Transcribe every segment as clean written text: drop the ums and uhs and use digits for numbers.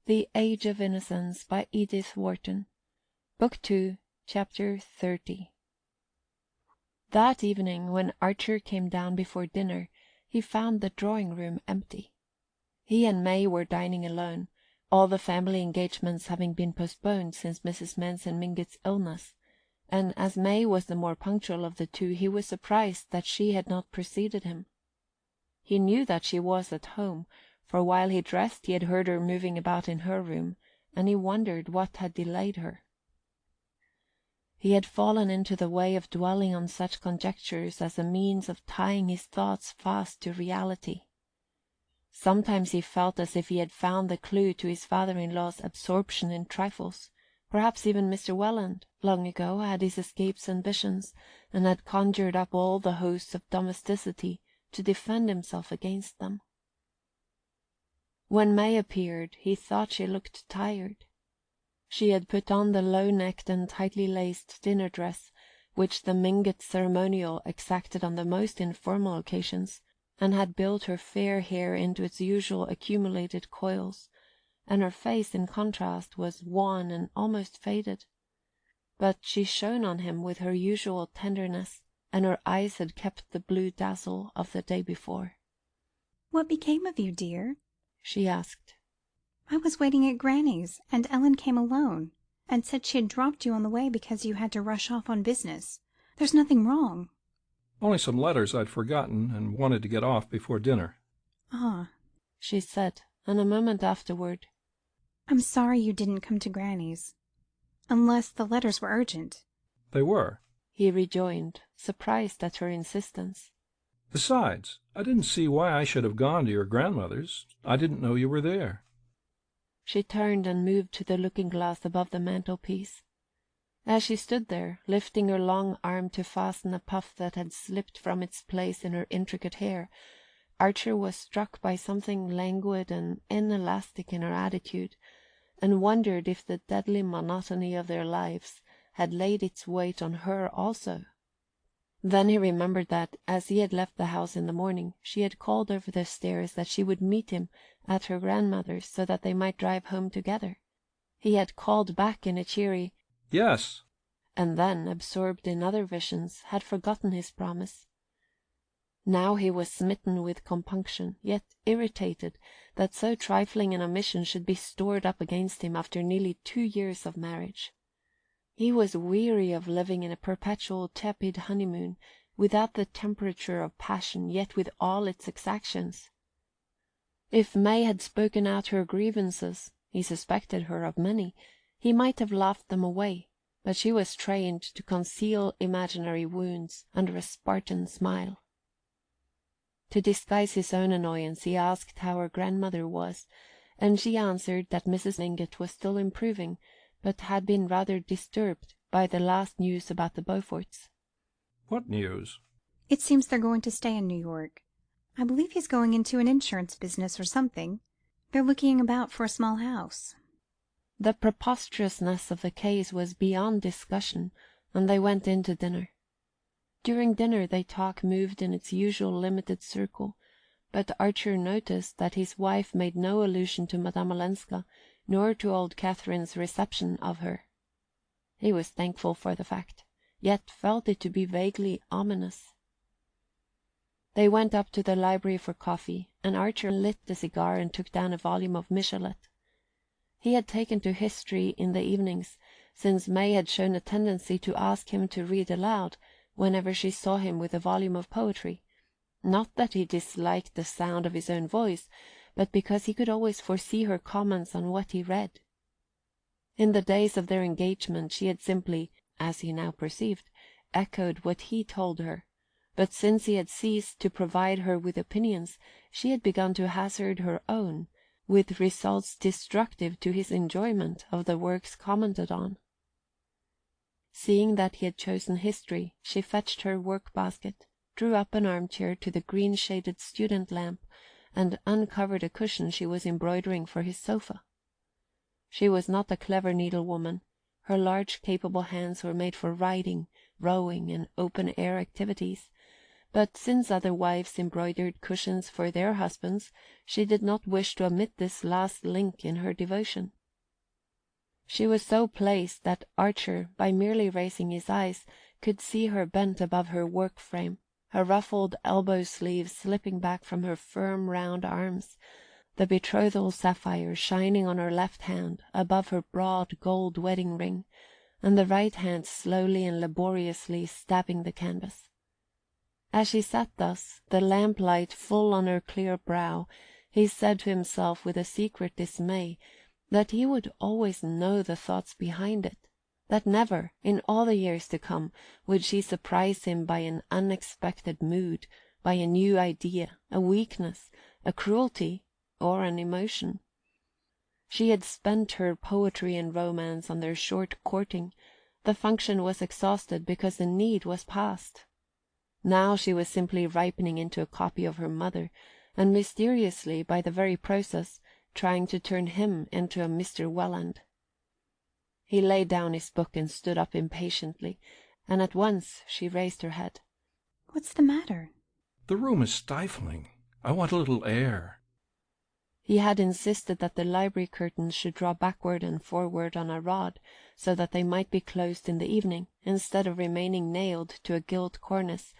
The Age of Innocence by Edith Wharton. Book 2, Chapter 30. That evening, when Archer came down before dinner, he found the drawing-room empty. He and May were dining alone, all the family engagements having been postponed since Mrs. Manson Mingott's illness, and as May was the more punctual of the two, he was surprised that she had not preceded him. He knew that she was at home, for while he dressed he had heard her moving about in her room, and he wondered what had delayed her. He had fallen into the way of dwelling on such conjectures as a means of tying his thoughts fast to reality. Sometimes he felt as if he had found the clue to his father-in-law's absorption in trifles. Perhaps even Mr. Welland, long ago, had his escapes and visions, and had conjured up all the hosts of domesticity to defend himself against them. When May appeared, he thought she looked tired. She had put on the low-necked and tightly laced dinner dress, which the Mingott ceremonial exacted on the most informal occasions, and had built her fair hair into its usual accumulated coils, and her face, in contrast, was wan and almost faded. But she shone on him with her usual tenderness, and her eyes had kept the blue dazzle of the day before. "What became of you, dear?" she asked. "I was waiting at Granny's, and Ellen came alone, and said she had dropped you on the way because you had to rush off on business. There's nothing wrong." "Only some letters I'd forgotten and wanted to get off before dinner." "Ah," she said, and a moment afterward, "I'm sorry you didn't come to Granny's. Unless the letters were urgent." "They were," he rejoined, surprised at her insistence. "Besides, I didn't see why I should have gone to your grandmother's. I didn't know you were there." She turned and moved to the looking-glass above the mantelpiece. As she stood there, lifting her long arm to fasten a puff that had slipped from its place in her intricate hair, Archer was struck by something languid and inelastic in her attitude, and wondered if the deadly monotony of their lives had laid its weight on her also. Then he remembered that, as he had left the house in the morning, she had called over the stairs that she would meet him at her grandmother's so that they might drive home together. He had called back in a cheery "Yes," and then, absorbed in other visions, had forgotten his promise. Now he was smitten with compunction, yet irritated that so trifling an omission should be stored up against him after nearly 2 years of marriage. He was weary of living in a perpetual tepid honeymoon, without the temperature of passion, yet with all its exactions. If May had spoken out her grievances, he suspected her of many, he might have laughed them away, but she was trained to conceal imaginary wounds under a Spartan smile. To disguise his own annoyance, he asked how her grandmother was, and she answered that Mrs. Mingott was still improving, but had been rather disturbed by the last news about the Beauforts. "What news?" "It seems they're going to stay in New York. I believe he's going into an insurance business or something. They're looking about for a small house." The preposterousness of the case was beyond discussion, and they went in to dinner. During dinner their talk moved in its usual limited circle, but Archer noticed that his wife made no allusion to Madame Olenska, nor to old Catherine's reception of her. He was thankful for the fact, yet felt it to be vaguely ominous. They went up to the library for coffee, and Archer lit a cigar and took down a volume of Michelet. He had taken to history in the evenings, since May had shown a tendency to ask him to read aloud whenever she saw him with a volume of poetry. Not that he disliked the sound of his own voice, but because he could always foresee her comments on what he read. In the days of their engagement she had simply, as he now perceived, echoed what he told her, but since he had ceased to provide her with opinions, she had begun to hazard her own, with results destructive to his enjoyment of the works commented on. Seeing that he had chosen history, she fetched her work-basket, drew up an armchair to the green-shaded student lamp, and uncovered a cushion she was embroidering for his sofa. She was not a clever needlewoman. Her large capable hands were made for riding, rowing, and open-air activities, but since other wives embroidered cushions for their husbands, she did not wish to omit this last link in her devotion. She was so placed that Archer, by merely raising his eyes, could see her bent above her work-frame, her ruffled elbow-sleeves slipping back from her firm round arms, the betrothal sapphire shining on her left hand above her broad gold wedding-ring, and the right hand slowly and laboriously stabbing the canvas. As she sat thus, the lamplight full on her clear brow, he said to himself with a secret dismay that he would always know the thoughts behind it, that never, in all the years to come, would she surprise him by an unexpected mood, by a new idea, a weakness, a cruelty, or an emotion. She had spent her poetry and romance on their short courting. The function was exhausted because the need was past. Now she was simply ripening into a copy of her mother, and mysteriously, by the very process, trying to turn him into a Mr. Welland. He laid down his book and stood up impatiently, and at once she raised her head. "What's the matter?" The room is stifling. I want a little air. He had insisted that the library curtains should draw backward and forward on a rod, so that they might be closed in the evening, instead of remaining nailed to a gilt cornice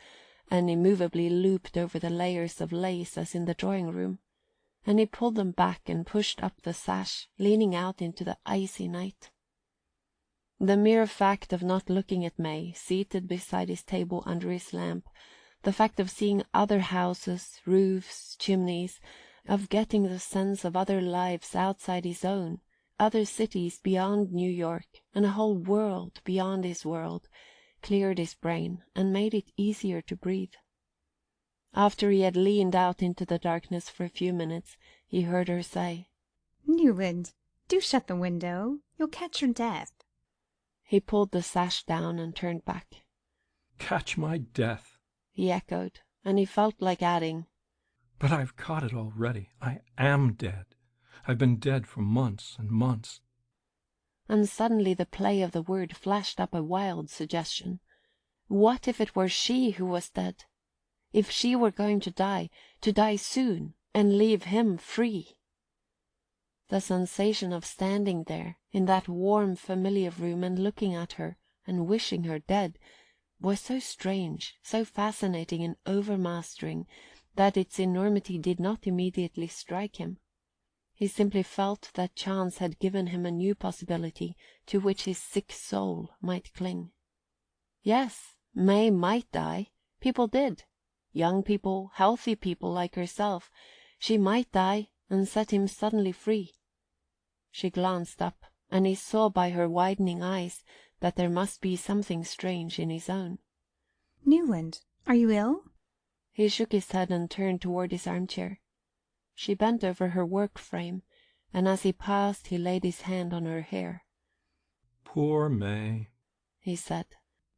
and immovably looped over the layers of lace as in the drawing-room, and he pulled them back and pushed up the sash, leaning out into the icy night. The mere fact of not looking at May, seated beside his table under his lamp, the fact of seeing other houses, roofs, chimneys, of getting the sense of other lives outside his own, other cities beyond New York, and a whole world beyond his world, cleared his brain and made it easier to breathe. After he had leaned out into the darkness for a few minutes, he heard her say, "Newland, do shut the window. You'll catch your death." He pulled the sash down and turned back. Catch my death. He echoed, and he felt like adding, But I've caught it already. I am dead. I've been dead for months and months. And suddenly the play of the word flashed up a wild suggestion. What if it were she who was dead? If she were going to die soon, and leave him free? The sensation of standing there, in that warm, familiar room, and looking at her, and wishing her dead, was so strange, so fascinating and overmastering, that its enormity did not immediately strike him. He simply felt that chance had given him a new possibility to which his sick soul might cling. Yes, May might die. People did. Young people, healthy people like herself. She might die and set him suddenly free. She glanced up, and he saw by her widening eyes that there must be something strange in his own. "Newland, are you ill?" He shook his head and turned toward his armchair. She bent over her work-frame, and as he passed he laid his hand on her hair. Poor May, he said.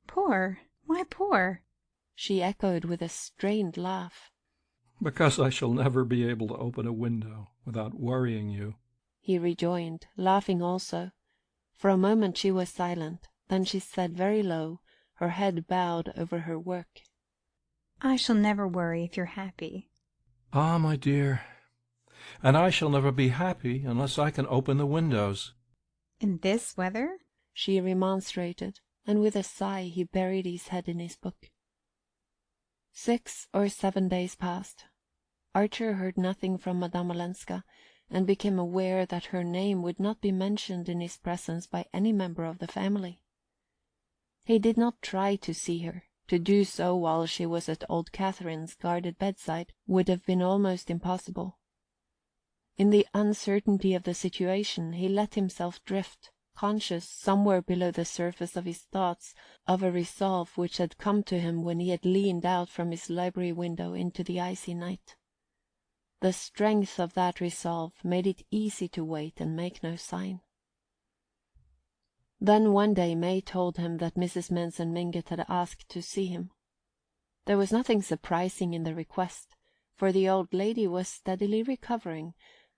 "Poor? Why poor?" She echoed with a strained laugh. Because I shall never be able to open a window without worrying you, he rejoined, laughing also. For a moment she was silent, then she said very low, her head bowed over her work. "I shall never worry if you're happy." Ah, my dear, and I shall never be happy unless I can open the windows. "In this weather?" she remonstrated, and with a sigh he buried his head in his book. 6 or 7 days passed. Archer heard nothing from Madame Olenska, and became aware that her name would not be mentioned in his presence by any member of the family. He did not try to see her. To do so while she was at old Catherine's guarded bedside would have been almost impossible. In the uncertainty of the situation he let himself drift, conscious, somewhere below the surface of his thoughts, of a resolve which had come to him when he had leaned out from his library window into the icy night. The strength of that resolve made it easy to wait and make no sign. Then one day May told him that Mrs. Manson Mingott had asked to see him. There was nothing surprising in the request, for the old lady was steadily recovering,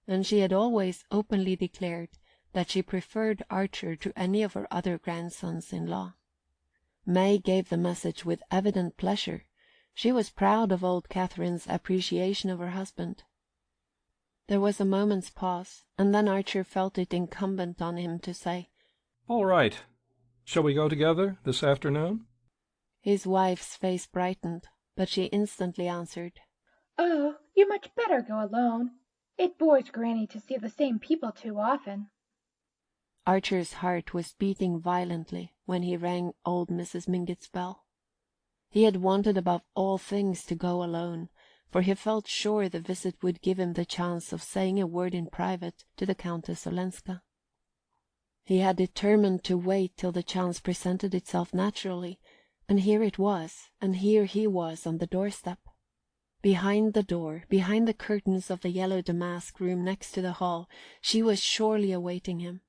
and she had always openly declared that she preferred Archer to any of her other grandsons-in-law. May gave the message with evident pleasure, She was proud of old Catherine's appreciation of her husband. There was a moment's pause, and then Archer felt it incumbent on him to say, "All right. Shall we go together this afternoon?" His wife's face brightened, but she instantly answered, "Oh, you much better go alone. It bores Granny to see the same people too often." Archer's heart was beating violently when he rang old Mrs. Mingott's bell. He had wanted above all things to go alone, for he felt sure the visit would give him the chance of saying a word in private to the Countess Olenska. He had determined to wait till the chance presented itself naturally, and here it was, and here he was on the doorstep. Behind the door, behind the curtains of the yellow damask room next to the hall, she was surely awaiting him.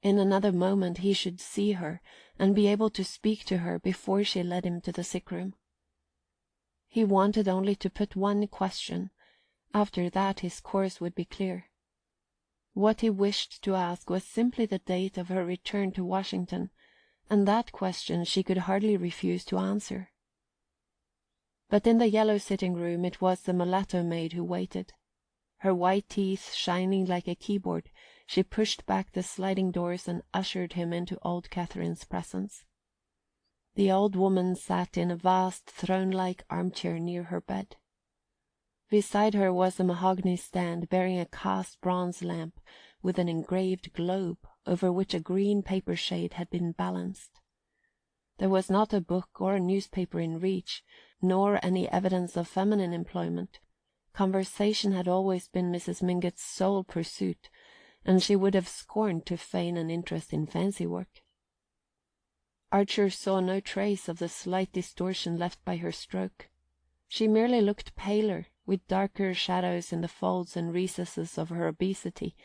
In another moment he should see her, and be able to speak to her before she led him to the sick-room. He wanted only to put one question. After that his course would be clear. What he wished to ask was simply the date of her return to Washington, and that question she could hardly refuse to answer. But in the yellow sitting-room it was the mulatto maid who waited. Her white teeth shining like a keyboard, she pushed back the sliding doors and ushered him into old Catherine's presence. The old woman sat in a vast throne-like armchair near her bed. Beside her was a mahogany stand bearing a cast bronze lamp with an engraved globe over which a green paper shade had been balanced. There was not a book or a newspaper in reach, nor any evidence of feminine employment. Conversation had always been Mrs. Mingott's sole pursuit, and she would have scorned to feign an interest in fancy work. Archer saw no trace of the slight distortion left by her stroke. She merely looked paler, with darker shadows in the folds and recesses of her obesity,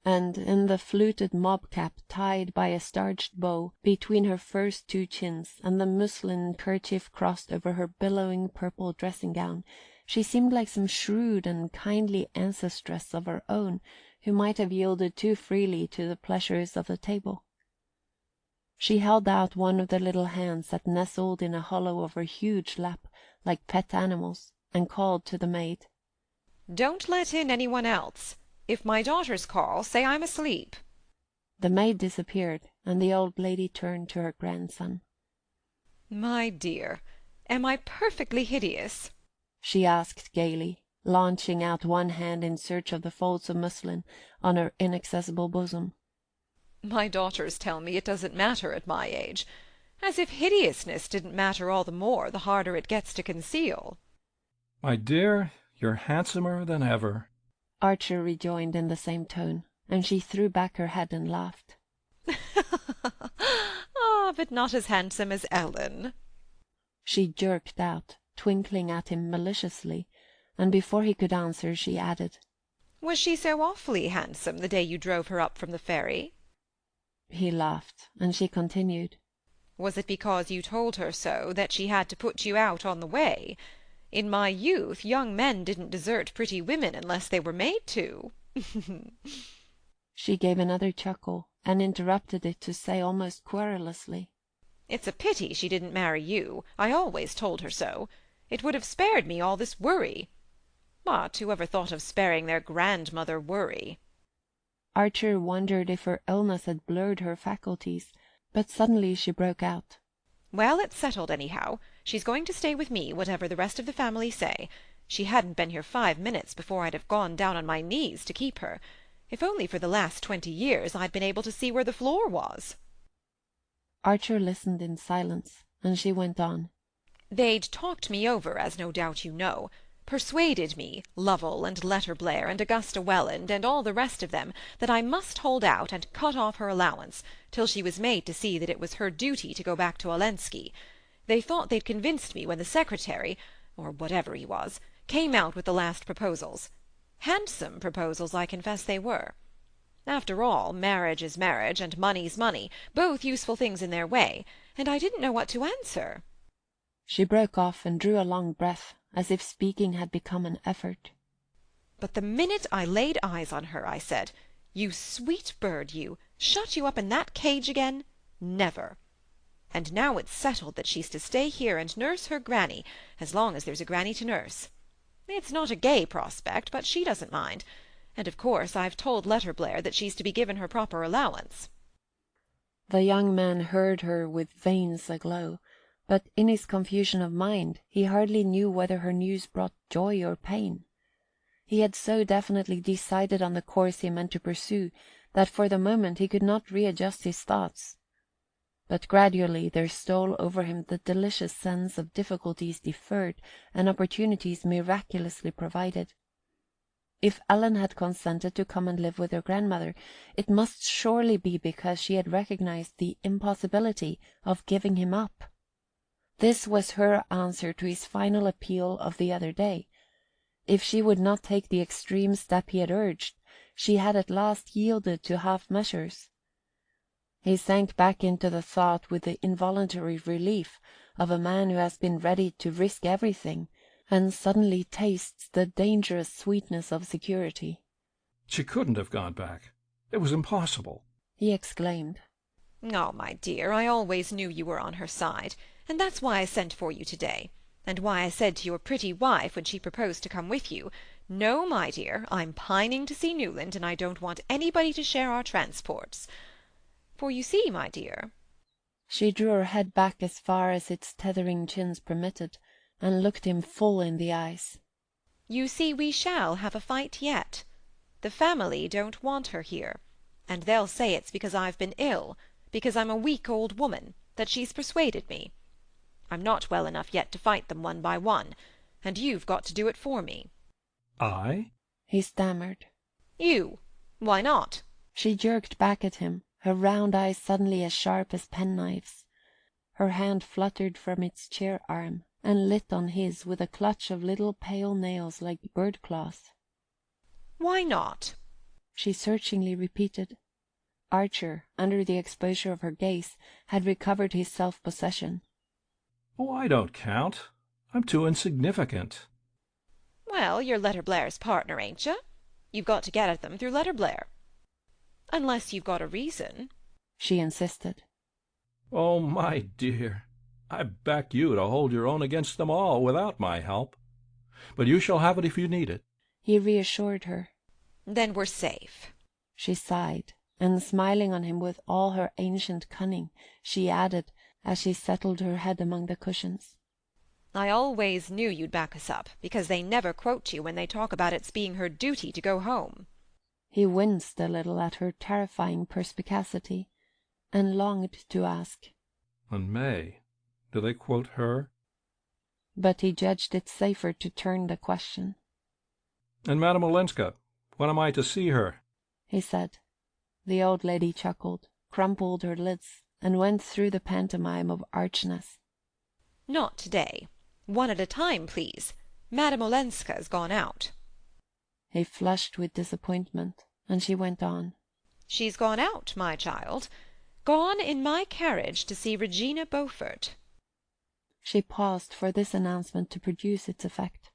and in the fluted mob-cap tied by a starched bow between her first two chins, and the muslin kerchief crossed over her billowing purple dressing-gown, she seemed like some shrewd and kindly ancestress of her own, who might have yielded too freely to the pleasures of the table. She held out one of the little hands that nestled in a hollow of her huge lap like pet animals, and called to the maid. "Don't let in anyone else. If my daughters call, say I'm asleep." The maid disappeared, and the old lady turned to her grandson. "My dear, am I perfectly hideous?" she asked gaily, launching out one hand in search of the folds of muslin on her inaccessible bosom. My daughters tell me it doesn't matter at my age. As if hideousness didn't matter all the more the harder it gets to conceal." "My dear, you're handsomer than ever," Archer rejoined in the same tone, and she threw back her head and laughed. "Ah, but not as handsome as Ellen," she jerked out, twinkling at him maliciously, and before he could answer she added, "Was she so awfully handsome the day you drove her up from the ferry?" He laughed, and she continued, "Was it because you told her so that she had to put you out on the way? In my youth young men didn't desert pretty women unless they were made to." She gave another chuckle, and interrupted it to say almost querulously, "It's a pity she didn't marry you. I always told her so. It would have spared me all this worry. But whoever thought of sparing their grandmother worry?" Archer wondered if her illness had blurred her faculties, but suddenly she broke out, "Well, it's settled anyhow. She's going to stay with me, whatever the rest of the family say. She hadn't been here 5 minutes before I'd have gone down on my knees to keep her. If only for the last 20 years I'd been able to see where the floor was." Archer listened in silence, and she went on, "They'd talked me over, as no doubt you know. Persuaded me, Lovell and Letterblair and Augusta Welland and all the rest of them, that I must hold out and cut off her allowance, till she was made to see that it was her duty to go back to Olenski. They thought they'd convinced me when the secretary, or whatever he was, came out with the last proposals. Handsome proposals, I confess they were. After all, marriage is marriage, and money's money, both useful things in their way, and I didn't know what to answer." She broke off and drew a long breath, as if speaking had become an effort. "But the minute I laid eyes on her, I said, 'You sweet bird, you, shut you up in that cage again? Never!' And now it's settled that she's to stay here and nurse her granny, as long as there's a granny to nurse. It's not a gay prospect, but she doesn't mind. And of course I've told Letterblair that she's to be given her proper allowance. The young man heard her with veins aglow, but in his confusion of mind he hardly knew whether her news brought joy or pain. He had so definitely decided on the course he meant to pursue that for the moment he could not readjust his thoughts. But gradually there stole over him the delicious sense of difficulties deferred and opportunities miraculously provided. If Ellen had consented to come and live with her grandmother, it must surely be because she had recognized the impossibility of giving him up. This was her answer to his final appeal of the other day. If she would not take the extreme step he had urged, she had at last yielded to half measures. He sank back into the thought with the involuntary relief of a man who has been ready to risk everything, and suddenly tastes the dangerous sweetness of security. She couldn't have gone back. It was impossible, he exclaimed. Oh, my dear, I always knew you were on her side, and that's why I sent for you to-day, and why I said to your pretty wife when she proposed to come with you, "No, my dear, I'm pining to see Newland, and I don't want anybody to share our transports." For you see, my dear— She drew her head back as far as its tethering chins permitted, and looked him full in the eyes. "You see, we shall have a fight yet. The family don't want her here, and they'll say it's because I've been ill, because I'm a weak old woman, that she's persuaded me. I'm not well enough yet to fight them one by one, and you've got to do it for me." I? He stammered. "You. Why not?" She jerked back at him, her round eyes suddenly as sharp as penknives. Her hand fluttered from its chair-arm, and lit on his with a clutch of little pale nails like bird-claws. "Why not?" she searchingly repeated. Archer, under the exposure of her gaze, had recovered his self-possession. Oh, I don't count. I'm too insignificant. "Well, you're Letterblair's partner, ain't you? You've got to get at them through Letterblair. Unless you've got a reason," she insisted. Oh, my dear, I back you to hold your own against them all without my help. But you shall have it if you need it, he reassured her. "Then we're safe," she sighed, and smiling on him with all her ancient cunning, she added, as she settled her head among the cushions, "I always knew you'd back us up, because they never quote you when they talk about its being her duty to go home." He winced a little at her terrifying perspicacity, and longed to ask, And May, do they quote her? But he judged it safer to turn the question. And Madame Olenska, when am I to see her? He said. The old lady chuckled, crumpled her lids, and went through the pantomime of archness. "Not to-day. One at a time, please. Madame Olenska's gone out." He flushed with disappointment, and she went on. "She's gone out, my child. Gone in my carriage to see Regina Beaufort." She paused for this announcement to produce its effect.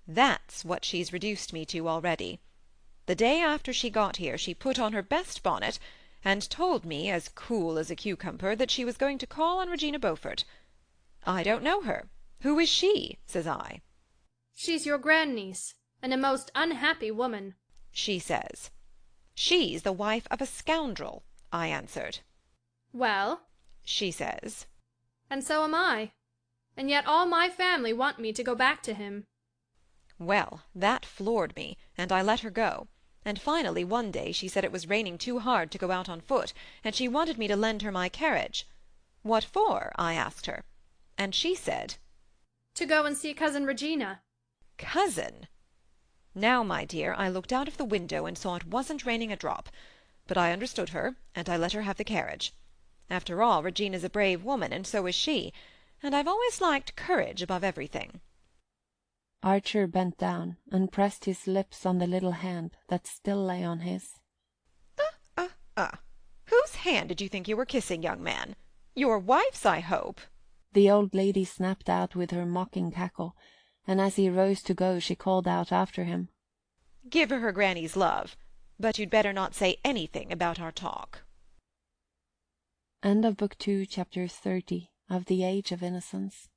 "That's what she's reduced me to already. The day after she got here she put on her best bonnet, and told me, as cool as a cucumber, that she was going to call on Regina Beaufort. 'I don't know her. Who is she?' says I. 'She's your grandniece, and a most unhappy woman,' she says. 'She's the wife of a scoundrel,' I answered. 'Well,' she says, 'and so am I. And yet all my family want me to go back to him.' Well, that floored me, and I let her go, and finally one day she said it was raining too hard to go out on foot, and she wanted me to lend her my carriage. 'What for?' I asked her, and she said, 'To go and see Cousin Regina.' Cousin! Now, my dear, I looked out of the window and saw it wasn't raining a drop, but I understood her, and I let her have the carriage. After all, Regina's a brave woman, and so is she, and I've always liked courage above everything." Archer bent down and pressed his lips on the little hand that still lay on his. Whose hand did you think you were kissing, young man? Your wife's, I hope." The old lady snapped out with her mocking cackle, and as he rose to go she called out after him, "Give her granny's love, but you'd better not say anything about our talk." End of Book 2, Chapter 30 of The Age of Innocence.